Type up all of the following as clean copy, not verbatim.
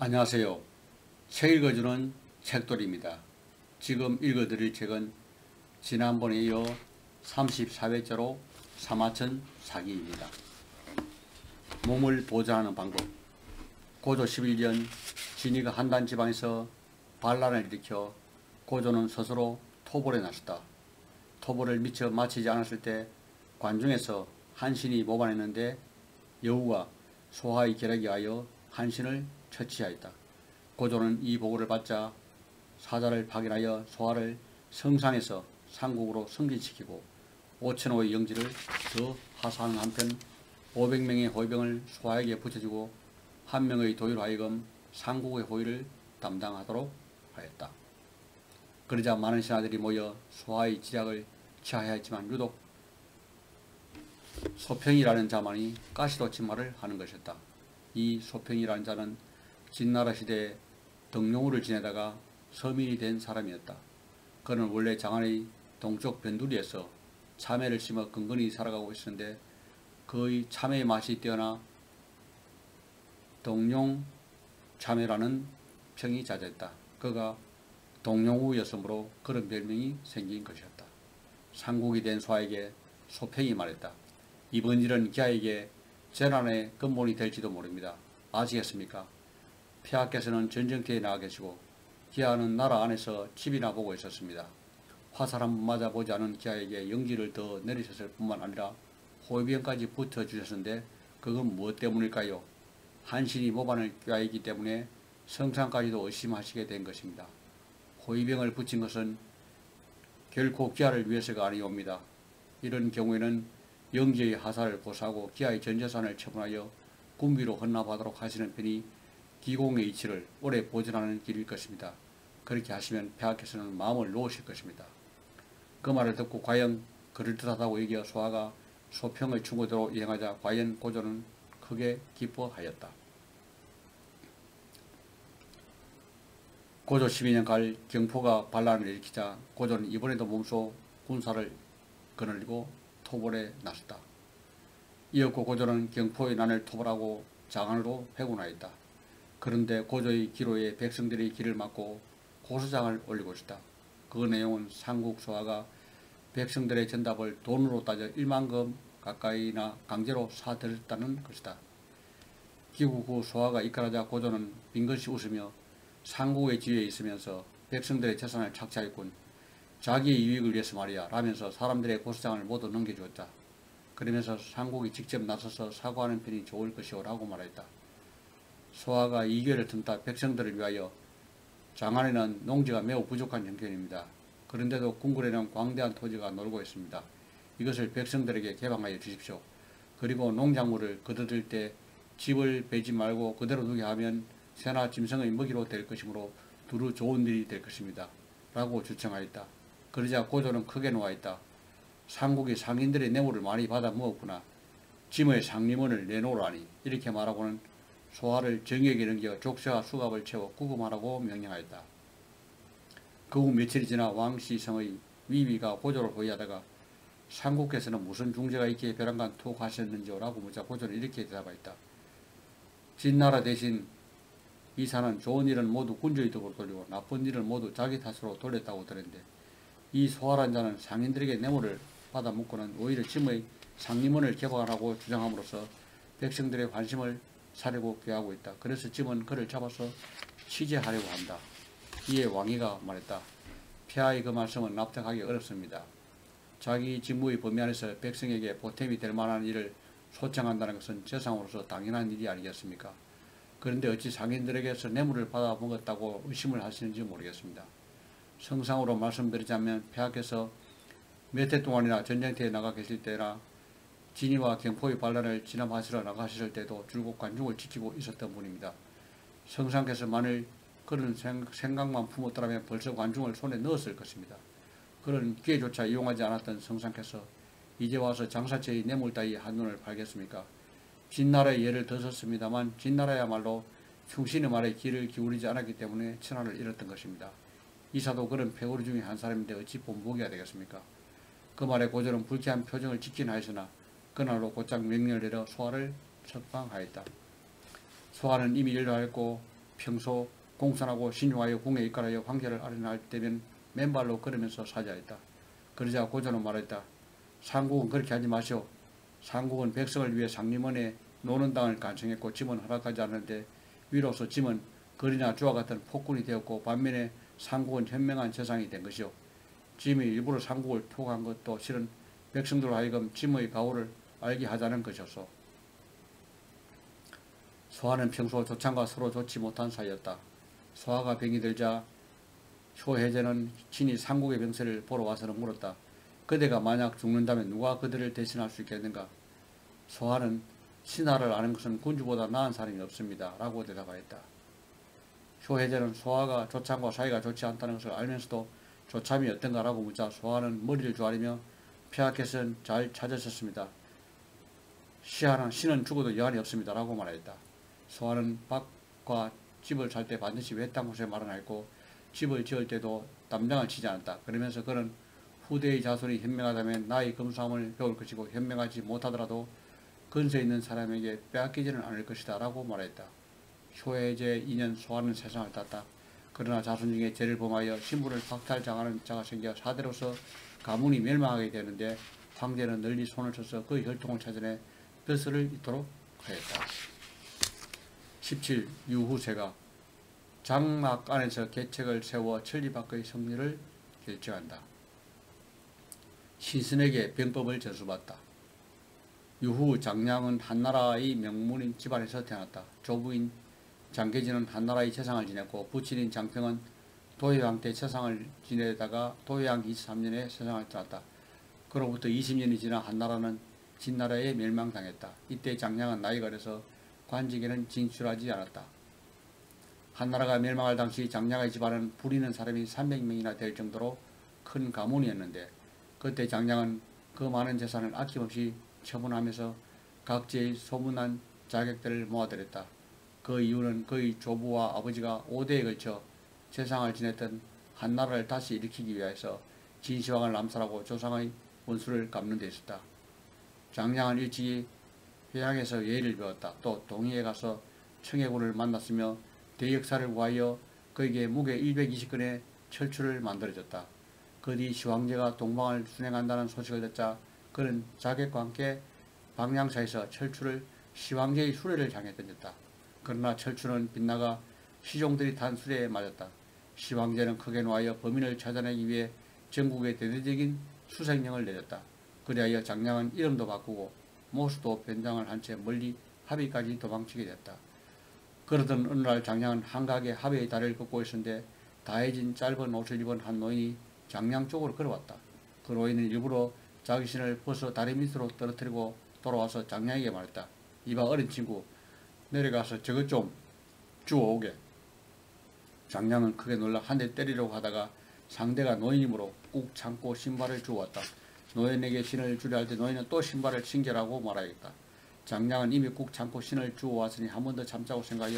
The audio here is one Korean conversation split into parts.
안녕하세요. 책 읽어주는 책돌이입니다. 지금 읽어드릴 책은 지난번에 이어 34회째로 사마천 사기입니다. 몸을 보존하는 방법. 고조 11년 진이가 한단 지방에서 반란을 일으켜 고조는 스스로 토벌에 나섰다. 토벌을 미처 마치지 않았을 때 관중에서 한신이 모반했는데 여우가 소하의 계략에 하여 한신을 처치하였다. 고조는 이 보고를 받자 사자를 파견하여 소하를 성상에서 상국으로 승진시키고 5,000호의 영지를 더 하사하는 한편 500명의 호위병을 소하에게 붙여주고 1명의 도의로 하여금 상국의 호위를 담당하도록 하였다. 그러자 많은 신하들이 모여 소하의 지략을 취하야 했지만 유독 소평이라는 자만이 가시도치마를 하는 것이었다. 이 소평이라는 자는 진나라 시대에 덕룡우를 지내다가 서민이 된 사람이었다. 그는 원래 장안의 동쪽 변두리에서 참외를 심어 근근히 살아가고 있었는데 그의 참외의 맛이 뛰어나 동룡 참외라는 평이 자자했다. 그가 동룡우였으므로 그런 별명이 생긴 것이었다. 상국이 된 소하에게 소평이 말했다. 이번 일은 기아에게 재난의 근본이 될지도 모릅니다. 아시겠습니까? 폐하께서는 전쟁터에 나가 계시고 기아는 나라 안에서 집이나 보고 있었습니다. 화살 한번 맞아보지 않은 기아에게 영지를 더 내리셨을 뿐만 아니라 호위병까지 붙어주셨는데 그건 무엇 때문일까요? 한신이 모반을 꾀하였기 때문에 성상까지도 의심하시게 된 것입니다. 호위병을 붙인 것은 결코 기아를 위해서가 아니옵니다. 이런 경우에는 영지의 하사를 고사하고 기아의 전재산을 처분하여 군비로 헌납하도록 하시는 편이 기공의 이치를 오래 보존하는 길일 것입니다. 그렇게 하시면 폐하께서는 마음을 놓으실 것입니다. 그 말을 듣고 과연 그럴듯하다고 여겨 소하가 소평의 충고대로 이행하자 과연 고조는 크게 기뻐하였다. 고조 12년 갈 경포가 반란을 일으키자 고조는 이번에도 몸소 군사를 거느리고 토벌에 나섰다. 이었고 고조는 경포의 난을 토벌하고 장안으로 회군하였다. 그런데 고조의 기로에 백성들의 길을 막고 고소장을 올리고 있었다. 그 내용은 상국 소하가 백성들의 전답을 돈으로 따져 1만금 가까이나 강제로 사들였다는 것이다. 귀국 후 소하가 이끌어자 고조는 빙긋이 웃으며 상국의 지위에 있으면서 백성들의 재산을 착취하였군. 자기의 유익을 위해서 말이야 라면서 사람들의 고소장을 모두 넘겨주었다. 그러면서 상국이 직접 나서서 사과하는 편이 좋을 것이오 라고 말했다. 소하가 이 기회를 틈타 백성들을 위하여 장안에는 농지가 매우 부족한 형편입니다. 그런데도 궁굴에는 광대한 토지가 놀고 있습니다. 이것을 백성들에게 개방하여 주십시오. 그리고 농작물을 거두들 때 집을 베지 말고 그대로 두게 하면 새나 짐승의 먹이로 될 것이므로 두루 좋은 일이 될 것입니다. 라고 주청하였다. 그러자 고조는 크게 놓아있다. 상국이 상인들의 뇌물을 많이 받아 먹었구나. 짐의 상림원을 내놓으라니. 이렇게 말하고는 소하를 정의에게 넘겨 족쇄와 수갑을 채워 구금하라고 명령하였다. 그 후 며칠이 지나 왕씨 성의 위비가 고조를 호위하다가 상국께서는 무슨 중재가 있기에 벼랑간 툭 하셨는지요? 라고 묻자 고조는 이렇게 대답하였다. 진나라 대신 이사는 좋은 일은 모두 군주의 덕으로 돌리고 나쁜 일은 모두 자기 탓으로 돌렸다고 들었는데 이 소하란 자는 상인들에게 뇌물을 받아 먹고는 오히려 짐의 상림원을 개방하라고 주장함으로써 백성들의 관심을 사려고 꾀하고 있다. 그래서 짐은 그를 잡아서 취재하려고 한다. 이에 왕이가 말했다. 폐하의 그 말씀은 납득하기 어렵습니다. 자기 직무의 범위 안에서 백성에게 보탬이 될 만한 일을 소청한다는 것은 재상으로서 당연한 일이 아니겠습니까? 그런데 어찌 상인들에게서 뇌물을 받아 먹었다고 의심을 하시는지 모르겠습니다. 성상으로 말씀드리자면 폐하께서 몇 해 동안이나 전쟁터에 나가 계실 때나 진이와 경포의 반란을 진압하시러 나가셨을 때도 줄곧 관중을 지키고 있었던 분입니다. 성상께서 만일 그런 생각만 품었더라면 벌써 관중을 손에 넣었을 것입니다. 그런 기회조차 이용하지 않았던 성상께서 이제 와서 장사처의 뇌물 따위 한눈을 팔겠습니까? 진나라의 예를 들었습니다만 진나라야말로 충신의 말에 귀를 기울이지 않았기 때문에 천하를 잃었던 것입니다. 이사도 그런 패거리 중에 한 사람인데 어찌 본보기가 되겠습니까? 그 말에 고조는 불쾌한 표정을 짓긴 하였으나 그날로 곧장 명령을 내려 소하를 석방하였다. 소하는 이미 연로하였고 평소 공손하고 신중하여 궁에 입관하여 황제를 아련할 때면 맨발로 걸으면서 사죄하였다. 그러자 고조는 말했다. 상국은 그렇게 하지 마시오. 상국은 백성을 위해 상림원에 노는 땅을 간청했고 짐은 허락하지 않는데 위로서 짐은 거리나 주와 같은 폭군이 되었고 반면에 상국은 현명한 재상이 된 것이요. 짐이 일부러 상국을 표고한 것도 실은 백성들로 하여금 짐의 가오를 알게 하자는 것이었소. 소하는 평소 조창과 서로 좋지 못한 사이였다. 소하가 병이 들자 효해제는 친히 상국의 병세를 보러 와서는 물었다. 그대가 만약 죽는다면 누가 그들을 대신할 수 있겠는가? 소하는 신하를 아는 것은 군주보다 나은 사람이 없습니다. 라고 대답하였다. 효해제는 소하가 조참과 사이가 좋지 않다는 것을 알면서도 조참이 어떤가라고 묻자 소하는 머리를 조아리며 폐하께서는 잘 찾으셨습니다. 신은 죽어도 여한이 없습니다. 라고 말하였다. 소하는 밭과 집을 살 때 반드시 외딴 곳에 마련하였고 집을 지을 때도 담장을 치지 않았다. 그러면서 그는 후대의 자손이 현명하다면 나의 검소함을 배울 것이고 현명하지 못하더라도 근세 있는 사람에게 빼앗기지는 않을 것이다. 라고 말했다. 효해제 2년 소하는 세상을 탔다. 그러나 자손 중에 죄를 범하여 신분을 박탈당하는 자가 생겨 사대로서 가문이 멸망하게 되는데 황제는 널리 손을 쳐서 그의 혈통을 찾아내 벼슬을 잇도록 하였다. 17. 유후세가 장막 안에서 계책을 세워 천리 밖의 성리를 결정한다. 신선에게 병법을 전수받다. 유후 장량은 한나라의 명문인 집안에서 태어났다. 조부인 장계진은 한나라의 재상을 지냈고 부친인 장평은 도혜왕 때 재상을 지내다가 도혜왕 23년에 세상을 떠났다. 그로부터 20년이 지나 한나라는 진나라에 멸망당했다. 이때 장량은 나이가 어려서 관직에는 진출하지 않았다. 한나라가 멸망할 당시 장량의 집안은 부리는 사람이 300명이나 될 정도로 큰 가문이었는데 그때 장량은 그 많은 재산을 아낌없이 처분하면서 각지의 소문난 자객들을 모아들였다. 그 이유는 그의 조부와 아버지가 5대에 걸쳐 재상을 지냈던 한나라를 다시 일으키기 위해서 진시황을 남살하고 조상의 원수를 갚는 데 있었다. 장량은 일찍이 회양에서 예의를 배웠다. 또 동의에 가서 청해군을 만났으며 대역사를 구하여 그에게 무게 120근의 철추를 만들어줬다. 그 뒤 시황제가 동방을 순행한다는 소식을 듣자 그는 자객과 함께 방향사에서 철추를 시황제의 수레를 향해 던졌다. 그러나 철추는 빗나가 시종들이 탄 수레에 맞았다. 시황제는 크게 노하여 범인을 찾아내기 위해 전국에 대대적인 수색령을 내렸다. 그리하여 장량은 이름도 바꾸고 모수도 변장을 한 채 멀리 합의까지 도망치게 됐다. 그러던 어느 날 장량은 한가하게 합의의 다리를 걷고 있었는데 다해진 짧은 옷을 입은 한 노인이 장량 쪽으로 걸어왔다. 그 노인은 일부러 자기 신을 벗어 다리 밑으로 떨어뜨리고 돌아와서 장량에게 말했다. 이봐 어린 친구, 내려가서 저것 좀 주워오게. 장량은 크게 놀라 한 대 때리려고 하다가 상대가 노인이므로 꾹 참고 신발을 주워왔다. 노인에게 신을 주려 할 때 노인은 또 신발을 신겨라고 말하였다. 장량은 이미 꾹 참고 신을 주워왔으니 한 번 더 참자고 생각하여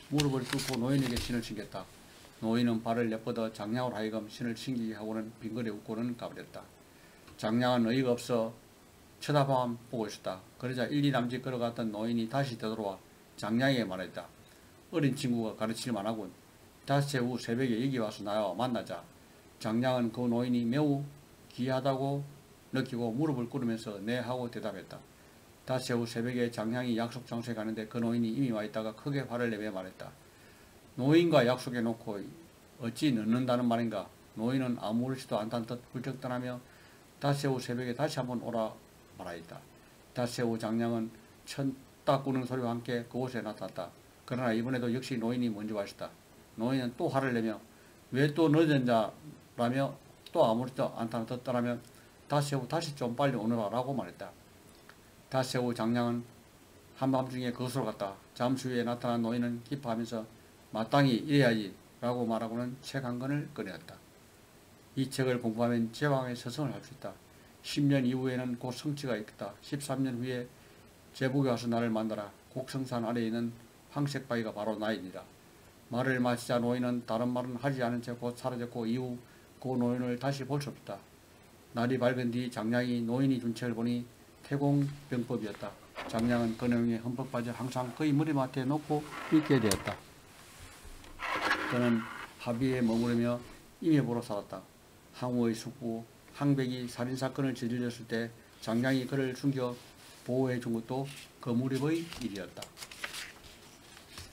무릎을 꿇고 노인에게 신을 신겼다. 노인은 발을 내뻗어 장량으로 하여금 신을 신기게 하고는 빙그레 웃고는 가버렸다. 장량은 어이가 없어 쳐다만 보고 있었다. 그러자 1, 2남짓 걸어갔던 노인이 다시 되돌아와 장량에게 말했다. 어린 친구가 가르치를 안하군. 닷새 후 새벽에 여기 와서 나와 만나자. 장량은 그 노인이 매우 귀하다고 느끼고 무릎을 꿇으면서 네 하고 대답했다. 닷새 후 새벽에 장량이 약속 장소에 가는데 그 노인이 이미 와있다가 크게 화를 내며 말했다. 노인과 약속해놓고 어찌 늦는다는 말인가. 노인은 아무렇지도 않다는 듯 훌쩍 떠나며 닷새 후 새벽에 다시 한번 오라 말하였다. 닷새 후 장량은 천 딱 꾸는 소리와 함께 그곳에 나타났다. 그러나 이번에도 역시 노인이 먼저 왔다. 노인은 또 화를 내며 왜 또 늦었냐라며 또 아무렇지도 않다는 듯 떠나며 닷새 후 다시 좀 빨리 오너라 라고 말했다. 닷새 후 장량은 한밤중에 그것으로 갔다. 잠시 후에 나타난 노인은 기뻐하면서 마땅히 이래야지 라고 말하고는 책 한 권을 꺼내었다. 이 책을 공부하면 제왕의 서성을 할 수 있다. 10년 이후에는 곧 성취가 있겠다. 13년 후에 제국에 와서 나를 만나라. 곡성산 아래에 있는 황색바위가 바로 나이니라. 말을 마치자 노인은 다른 말은 하지 않은 채 곧 사라졌고 이후 그 노인을 다시 볼 수 없다. 날이 밝은 뒤 장량이 노인이 준 책을 보니 태공병법이었다. 장량은 그 내용에 흠뻑 빠져 항상 그의 머리맡에 놓고 읽게 되었다. 그는 합의에 머무르며 임해보로 살았다. 항우의 숙부 항백이 살인사건을 저질렀을 때 장량이 그를 숨겨 보호해 준 것도 그 무렵의 일이었다.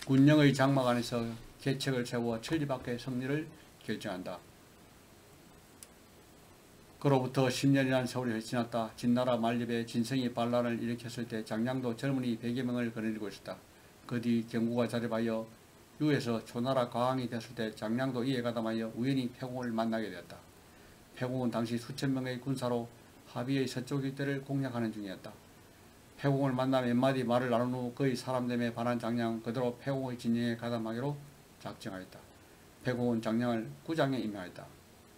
군령의 장막 안에서 계책을 세워 천리밖의 승리를 결정한다. 그로부터 10년이라는 세월이 지났다. 진나라 만립에 진성이 반란을 일으켰을 때 장량도 젊은이 100여 명을 거느리고 있었다. 그 뒤 경구가 자립하여 유에서 초나라 과왕이 됐을 때 장량도 이에 가담하여 우연히 패공을 만나게 되었다. 패공은 당시 수천 명의 군사로 합의의 서쪽 일대를 공략하는 중이었다. 패공을 만나 몇 마디 말을 나눈 후 그의 사람됨에 반한 장량 그대로 패공의 진영에 가담하기로 작정하였다. 패공은 장량을 구장에 임명하였다.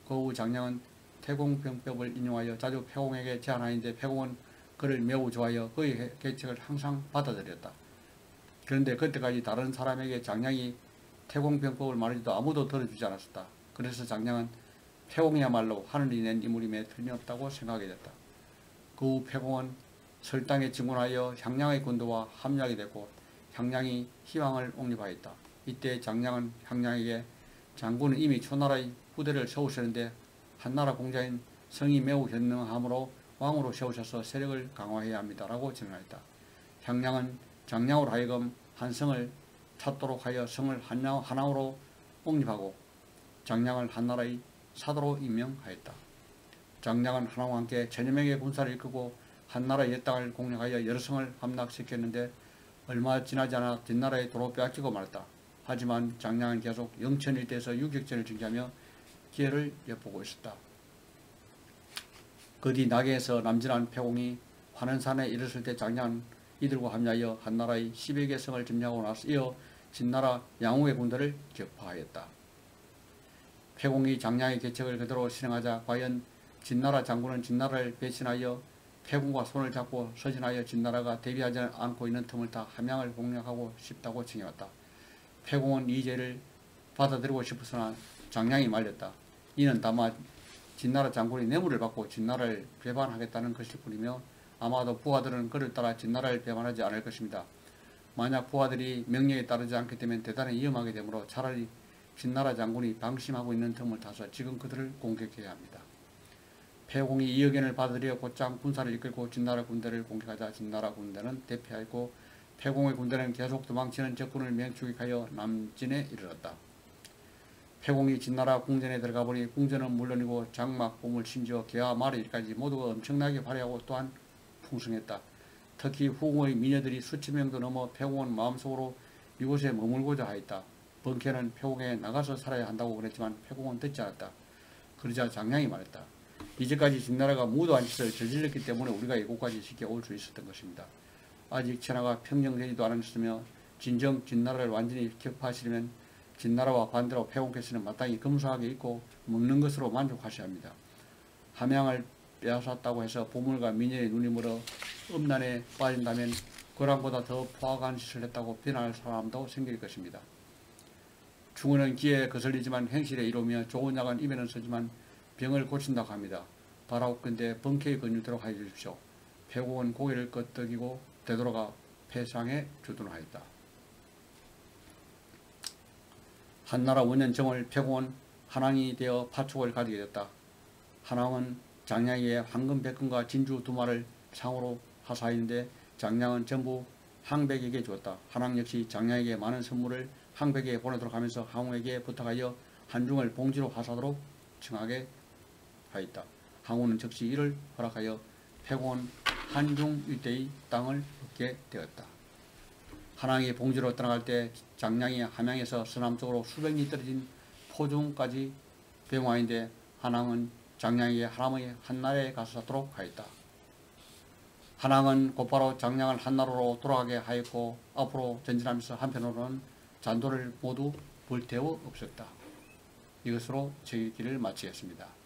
그 후 장량은 태공병법을 인용하여 자주 패공에게 제안하였는데 패공은 그를 매우 좋아하여 그의 계책을 항상 받아들였다. 그런데 그때까지 다른 사람에게 장량이 태공병법을 말하지도 아무도 들어주지 않았었다. 그래서 장량은 패공이야말로 하늘이 낸 인물임에 틀림없다고 생각하게 됐다. 그 후 패공은 설당에 진군하여 향량의 군도와 합류하게 됐고 향량이 희왕을 옹립하였다. 이때 장량은 향량에게 장군은 이미 초나라의 후대를 세우셨는데 한나라 공자인 성이 매우 현명하므로 왕으로 세우셔서 세력을 강화해야 합니다라고 진언하였다. 향량은 장량으로 하여금 한성을 찾도록 하여 성을 한왕으로 옹립하고 장량을 한나라의 사도로 임명하였다. 장량은 한왕과 함께 천여 명의 군사를 이끌고 한나라의 옛땅을 공략하여 여러 성을 함락시켰는데 얼마 지나지 않아 뒷나라의 도로 빼앗기고 말았다. 하지만 장량은 계속 영천 일대에서 유격전을 징계하며 기회를 엿보고 있었다. 그 뒤 낙에서 남진한 패공이 환원산에 이르렀을 때 장량은 이들과 합류하여 한나라의 10여 개 성을 점령하고 나서 이어 진나라 양우의 군대를 격파하였다. 패공이 장량의 계책을 그대로 실행하자 과연 진나라 장군은 진나라를 배신하여 패공과 손을 잡고 서진하여 진나라가 대비하지 않고 있는 틈을 타 함양을 공략하고 싶다고 칭해왔다. 패공은 이 죄를 받아들이고 싶었으나 장량이 말렸다. 이는 다만 진나라 장군이 뇌물을 받고 진나라를 배반하겠다는 것일 뿐이며 아마도 부하들은 그를 따라 진나라를 배반하지 않을 것입니다. 만약 부하들이 명령에 따르지 않게 되면 대단히 위험하게 되므로 차라리 진나라 장군이 방심하고 있는 틈을 타서 지금 그들을 공격해야 합니다. 패공이 이 의견을 받아들여 곧장 군사를 이끌고 진나라 군대를 공격하자 진나라 군대는 대패하였고 패공의 군대는 계속 도망치는 적군을 맹추격하여 남진에 이르렀다. 패공이 진나라 궁전에 들어가 보니 궁전은 물론이고 장막, 보물, 심지어 개와 말일까지 모두가 엄청나게 화려하고 또한 풍성했다. 특히 후궁의 미녀들이 수천 명도 넘어 패공은 마음속으로 이곳에 머물고자 하였다. 번쾌는 패공에 나가서 살아야 한다고 그랬지만 패공은 듣지 않았다. 그러자 장량이 말했다. 이제까지 진나라가 무도한 짓을 저질렀기 때문에 우리가 이곳까지 쉽게 올 수 있었던 것입니다. 아직 천하가 평정되지도 않았으며 진정 진나라를 완전히 격파하시려면 진나라와 반대로 패공께서는 마땅히 검소하게 입고 먹는 것으로 만족하셔야 합니다. 함양을 빼앗았다고 해서 보물과 미녀의 눈이 멀어 음란에 빠진다면 고랑보다 더 포악한 짓을 했다고 비난할 사람도 생길 것입니다. 충언은 기에 거슬리지만 행실에 이루며 좋은 약은 입에는 쓰지만 병을 고친다고 합니다. 바라옵건대 번쾌히 거닐도록 하여 주십시오. 패공은 고개를 끄덕이고 되돌아가 패상에 주둔하였다. 한나라 원년 정월 패공은 한왕이 되어 파촉을 가지게 됐다. 한왕은 장량에게 황금 100근과 진주 2마를 상으로 하사하였는데 장량은 전부 항백에게 주었다. 한왕 역시 장량에게 많은 선물을 항백에게 보내도록 하면서 항우에게 부탁하여 한중을 봉지로 하사하도록 청하게 하였다. 항우는 즉시 이를 허락하여 패공은 한중 일대의 땅을 얻게 되었다. 한왕이 봉지로 떠나갈 때 장량이 함양에서 서남쪽으로 수백 리 떨어진 포중까지 병화인데 한왕은 장량에게 하남의 한나라에 가서 살도록 하였다. 한왕은 곧바로 장량을 한나라로 돌아가게 하였고 앞으로 전진하면서 한편으로는 잔도를 모두 불태워 없앴다. 이것으로 제 얘기를 마치겠습니다.